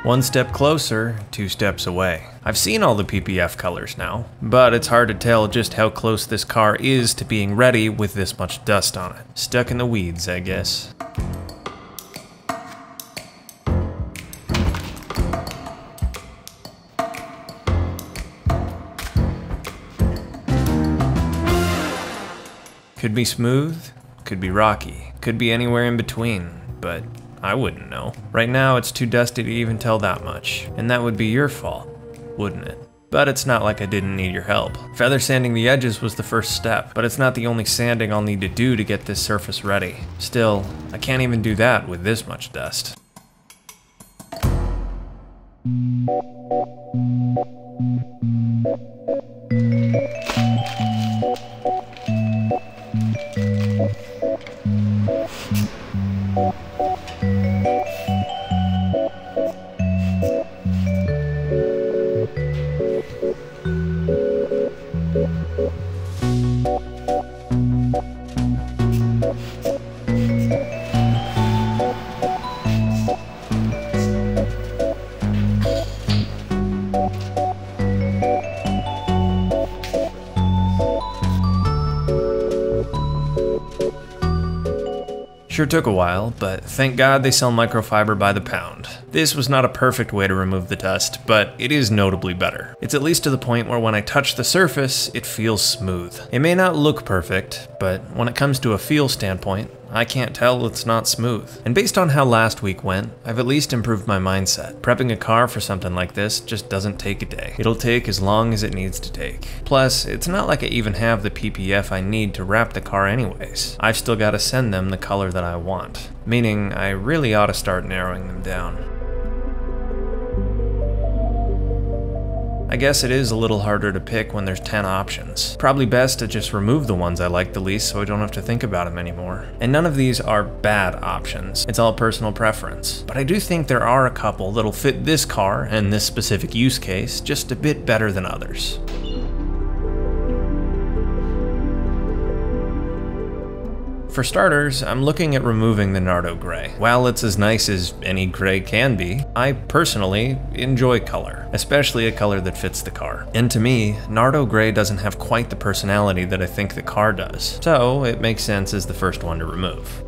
One step closer, 2 steps away. I've seen all the PPF colors now, but it's hard to tell just how close this car is to being ready with this much dust on it. Stuck in the weeds, I guess. Could be smooth, could be rocky, could be anywhere in between, but I wouldn't know. Right now it's too dusty to even tell that much, and that would be your fault, wouldn't it? But it's not like I didn't need your help. Feather sanding the edges was the first step, but it's not the only sanding I'll need to do to get this surface ready. Still, I can't even do that with this much dust. Sure took a while, but thank God they sell microfiber by the pound. This was not a perfect way to remove the dust, but it is notably better. It's at least to the point where when I touch the surface, it feels smooth. It may not look perfect, but when it comes to a feel standpoint, I can't tell it's not smooth. And based on how last week went, I've at least improved my mindset. Prepping a car for something like this just doesn't take a day. It'll take as long as it needs to take. Plus, it's not like I even have the PPF I need to wrap the car anyways. I've still got to send them the color that I want. Meaning, I really ought to start narrowing them down. I guess it is a little harder to pick when there's 10 options. Probably best to just remove the ones I like the least so I don't have to think about them anymore. And none of these are bad options. It's all personal preference. But I do think there are a couple that'll fit this car and this specific use case just a bit better than others. For starters, I'm looking at removing the Nardo Gray. While it's as nice as any gray can be, I personally enjoy color, especially a color that fits the car. And to me, Nardo Gray doesn't have quite the personality that I think the car does, so it makes sense as the first one to remove.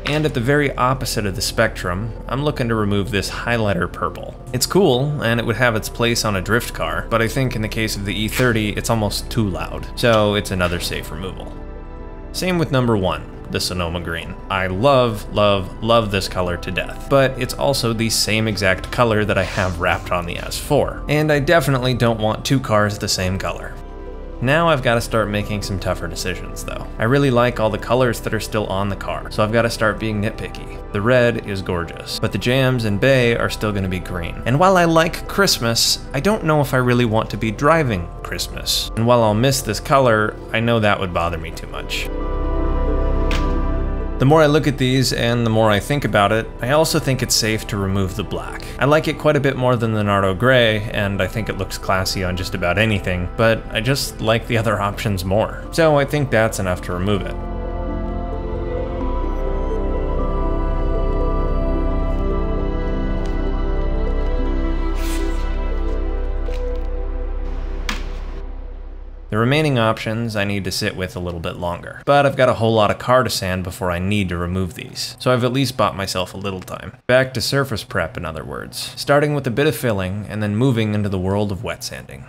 And at the very opposite of the spectrum, I'm looking to remove this highlighter purple. It's cool, and it would have its place on a drift car, but I think in the case of the E30, it's almost too loud, so it's another safe removal. Same with number 1, the Sonoma Green. I love, love, love this color to death, but it's also the same exact color that I have wrapped on the S4, and I definitely don't want 2 cars the same color. Now I've got to start making some tougher decisions though. I really like all the colors that are still on the car, so I've got to start being nitpicky. The red is gorgeous, but the jams and bay are still going to be green. And while I like Christmas, I don't know if I really want to be driving Christmas. And while I'll miss this color, I know that would bother me too much. The more I look at these and the more I think about it, I also think it's safe to remove the black. I like it quite a bit more than the Nardo Gray, and I think it looks classy on just about anything, but I just like the other options more. So I think that's enough to remove it. The remaining options I need to sit with a little bit longer, but I've got a whole lot of car to sand before I need to remove these, so I've at least bought myself a little time. Back to surface prep, in other words, starting with a bit of filling and then moving into the world of wet sanding.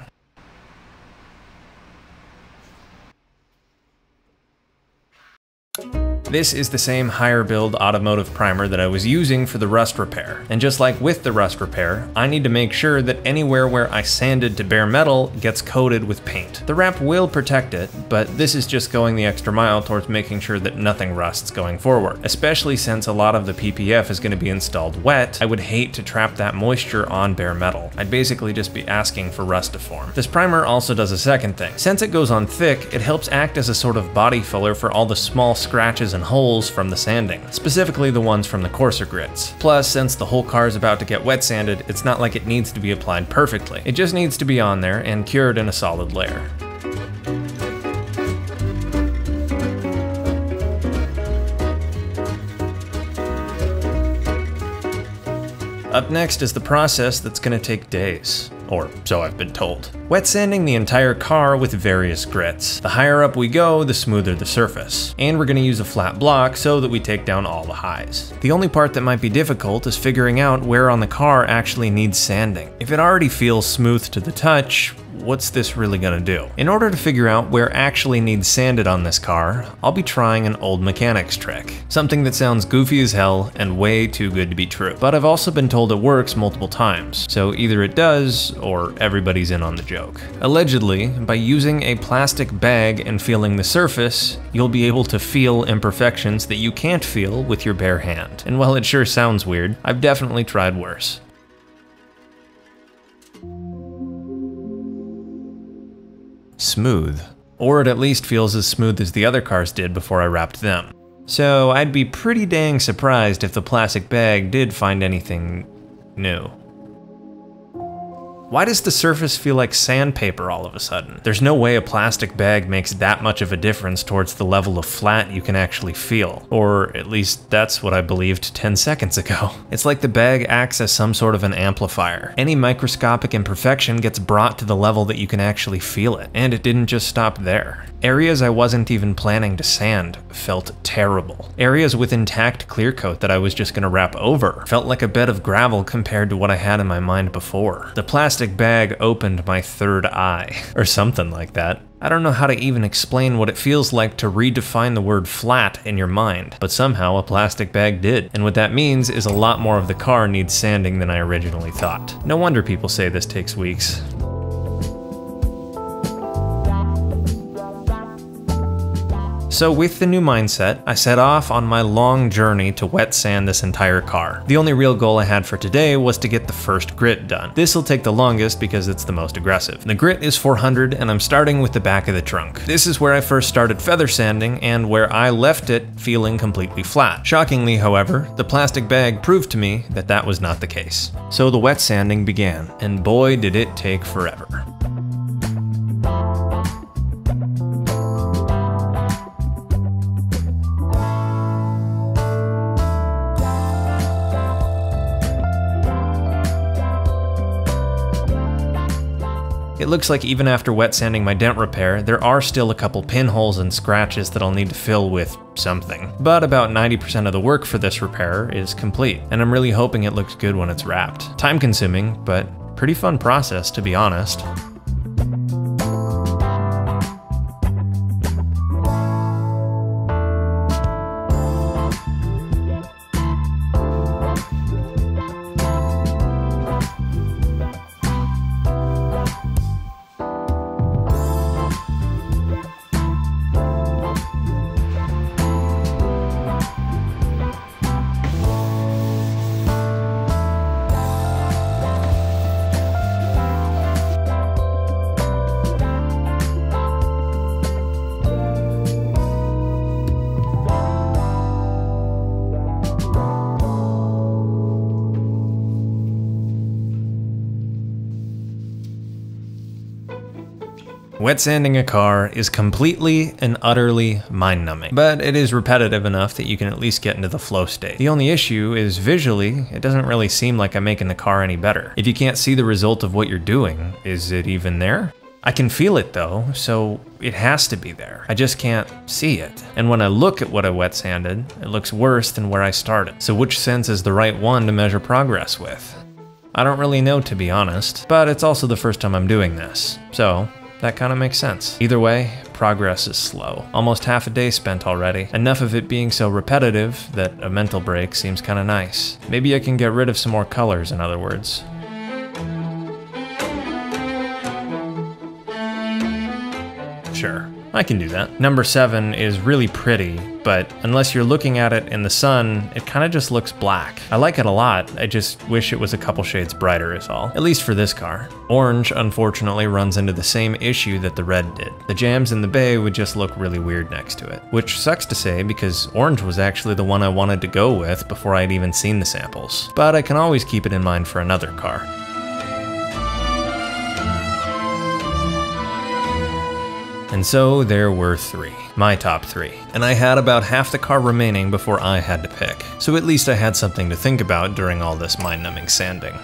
This is the same higher build automotive primer that I was using for the rust repair. And just like with the rust repair, I need to make sure that anywhere where I sanded to bare metal gets coated with paint. The wrap will protect it, but this is just going the extra mile towards making sure that nothing rusts going forward. Especially since a lot of the PPF is going to be installed wet, I would hate to trap that moisture on bare metal. I'd basically just be asking for rust to form. This primer also does a second thing. Since it goes on thick, it helps act as a sort of body filler for all the small scratches and holes from the sanding, specifically the ones from the coarser grits. Plus, since the whole car is about to get wet sanded, it's not like it needs to be applied perfectly. It just needs to be on there and cured in a solid layer. Up next is the process that's gonna take days. Or so I've been told. Wet sanding the entire car with various grits. The higher up we go, the smoother the surface. And we're gonna use a flat block so that we take down all the highs. The only part that might be difficult is figuring out where on the car actually needs sanding. If it already feels smooth to the touch, what's this really gonna do? In order to figure out where actually needs sanded on this car, I'll be trying an old mechanic's trick. Something that sounds goofy as hell and way too good to be true. But I've also been told it works multiple times, so either it does, or everybody's in on the joke. Allegedly, by using a plastic bag and feeling the surface, you'll be able to feel imperfections that you can't feel with your bare hand. And while it sure sounds weird, I've definitely tried worse. Smooth. Or it at least feels as smooth as the other cars did before I wrapped them. So I'd be pretty dang surprised if the plastic bag did find anything new. Why does the surface feel like sandpaper all of a sudden? There's no way a plastic bag makes that much of a difference towards the level of flat you can actually feel. Or at least that's what I believed 10 seconds ago. It's like the bag acts as some sort of an amplifier. Any microscopic imperfection gets brought to the level that you can actually feel it. And it didn't just stop there. Areas I wasn't even planning to sand felt terrible. Areas with intact clear coat that I was just gonna wrap over felt like a bed of gravel compared to what I had in my mind before. The plastic bag opened my third eye, or something like that. I don't know how to even explain what it feels like to redefine the word flat in your mind, but somehow a plastic bag did. And what that means is a lot more of the car needs sanding than I originally thought. No wonder people say this takes weeks. So with the new mindset, I set off on my long journey to wet sand this entire car. The only real goal I had for today was to get the first grit done. This will take the longest because it's the most aggressive. The grit is 400 and I'm starting with the back of the trunk. This is where I first started feather sanding and where I left it feeling completely flat. Shockingly, however, the plastic bag proved to me that that was not the case. So the wet sanding began, and boy did it take forever. It looks like even after wet sanding my dent repair, there are still a couple pinholes and scratches that I'll need to fill with something. But about 90% of the work for this repair is complete, and I'm really hoping it looks good when it's wrapped. Time consuming, but pretty fun process to be honest. Wet sanding a car is completely and utterly mind-numbing, but it is repetitive enough that you can at least get into the flow state. The only issue is visually, it doesn't really seem like I'm making the car any better. If you can't see the result of what you're doing, is it even there? I can feel it though, so it has to be there. I just can't see it. And when I look at what I wet sanded, it looks worse than where I started. So which sense is the right one to measure progress with? I don't really know, to be honest, but it's also the first time I'm doing this, so that kind of makes sense. Either way, progress is slow. Almost half a day spent already. Enough of it being so repetitive that a mental break seems kind of nice. Maybe I can get rid of some more colors, in other words. Sure, I can do that. Number 7 is really pretty, but unless you're looking at it in the sun, it kind of just looks black. I like it a lot, I just wish it was a couple shades brighter is all. At least for this car. Orange, unfortunately, runs into the same issue that the red did. The jams in the bay would just look really weird next to it. Which sucks to say because orange was actually the one I wanted to go with before I'd even seen the samples. But I can always keep it in mind for another car. And so there were 3, my top 3. And I had about half the car remaining before I had to pick. So at least I had something to think about during all this mind-numbing sanding.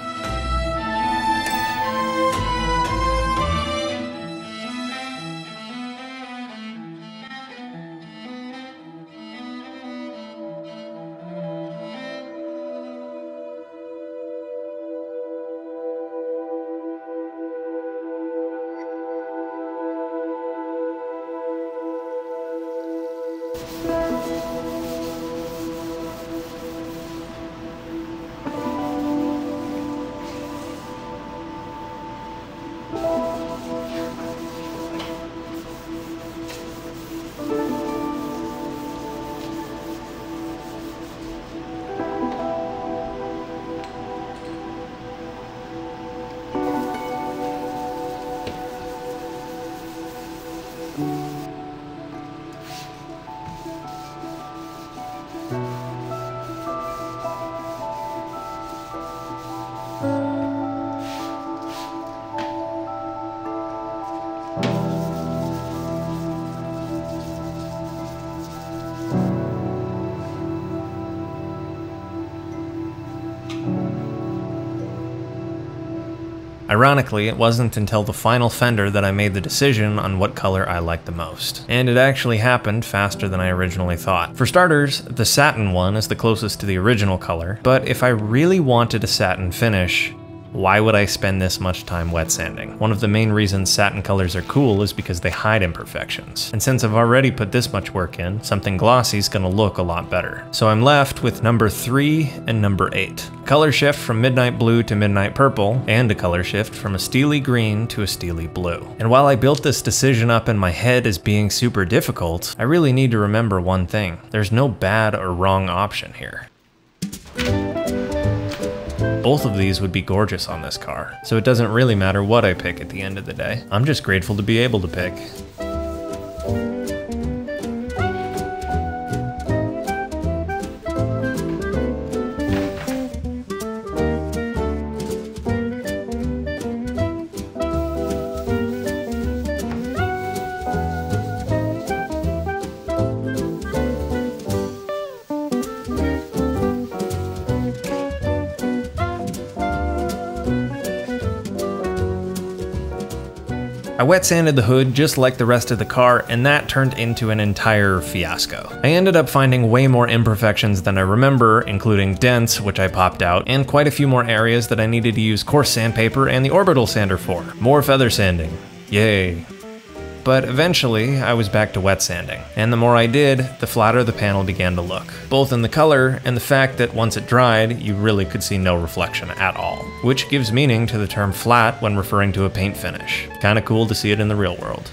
Ironically, it wasn't until the final fender that I made the decision on what color I liked the most. And it actually happened faster than I originally thought. For starters, the satin one is the closest to the original color, but if I really wanted a satin finish, why would I spend this much time wet sanding? One of the main reasons satin colors are cool is because they hide imperfections. And since I've already put this much work in, something glossy is gonna look a lot better. So I'm left with number 3 and number 8. Color shift from midnight blue to midnight purple, and a color shift from a steely green to a steely blue. And while I built this decision up in my head as being super difficult, I really need to remember one thing. There's no bad or wrong option here. Both of these would be gorgeous on this car, so it doesn't really matter what I pick at the end of the day. I'm just grateful to be able to pick. I wet sanded the hood just like the rest of the car, and that turned into an entire fiasco. I ended up finding way more imperfections than I remember, including dents, which I popped out, and quite a few more areas that I needed to use coarse sandpaper and the orbital sander for. More feather sanding. Yay. But eventually, I was back to wet sanding, and the more I did, the flatter the panel began to look, both in the color and the fact that once it dried, you really could see no reflection at all, which gives meaning to the term flat when referring to a paint finish. Kinda cool to see it in the real world.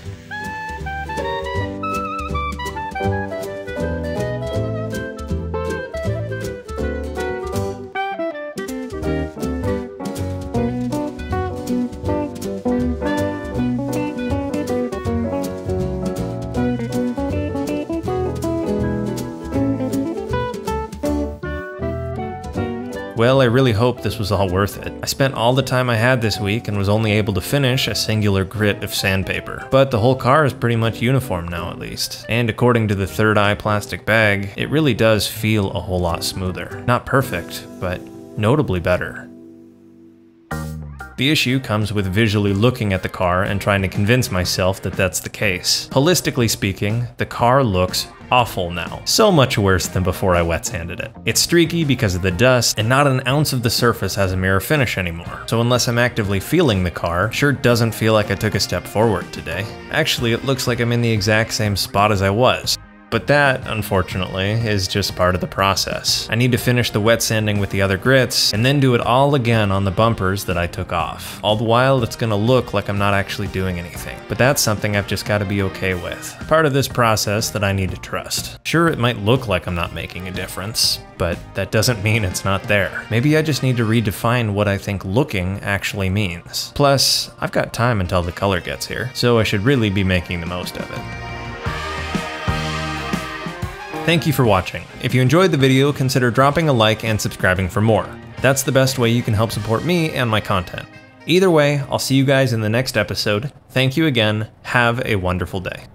Well, I really hope this was all worth it. I spent all the time I had this week and was only able to finish a singular grit of sandpaper. But the whole car is pretty much uniform now at least. And according to the Third Eye plastic bag, it really does feel a whole lot smoother. Not perfect, but notably better. The issue comes with visually looking at the car and trying to convince myself that that's the case. Holistically speaking, the car looks awful now. So much worse than before I wet sanded it. It's streaky because of the dust, and not an ounce of the surface has a mirror finish anymore. So unless I'm actively feeling the car, sure doesn't feel like I took a step forward today. Actually, it looks like I'm in the exact same spot as I was. But that, unfortunately, is just part of the process. I need to finish the wet sanding with the other grits, and then do it all again on the bumpers that I took off. All the while, it's gonna look like I'm not actually doing anything. But that's something I've just gotta be okay with. Part of this process that I need to trust. Sure, it might look like I'm not making a difference, but that doesn't mean it's not there. Maybe I just need to redefine what I think looking actually means. Plus, I've got time until the color gets here, so I should really be making the most of it. Thank you for watching. If you enjoyed the video, consider dropping a like and subscribing for more. That's the best way you can help support me and my content. Either way, I'll see you guys in the next episode. Thank you again. Have a wonderful day.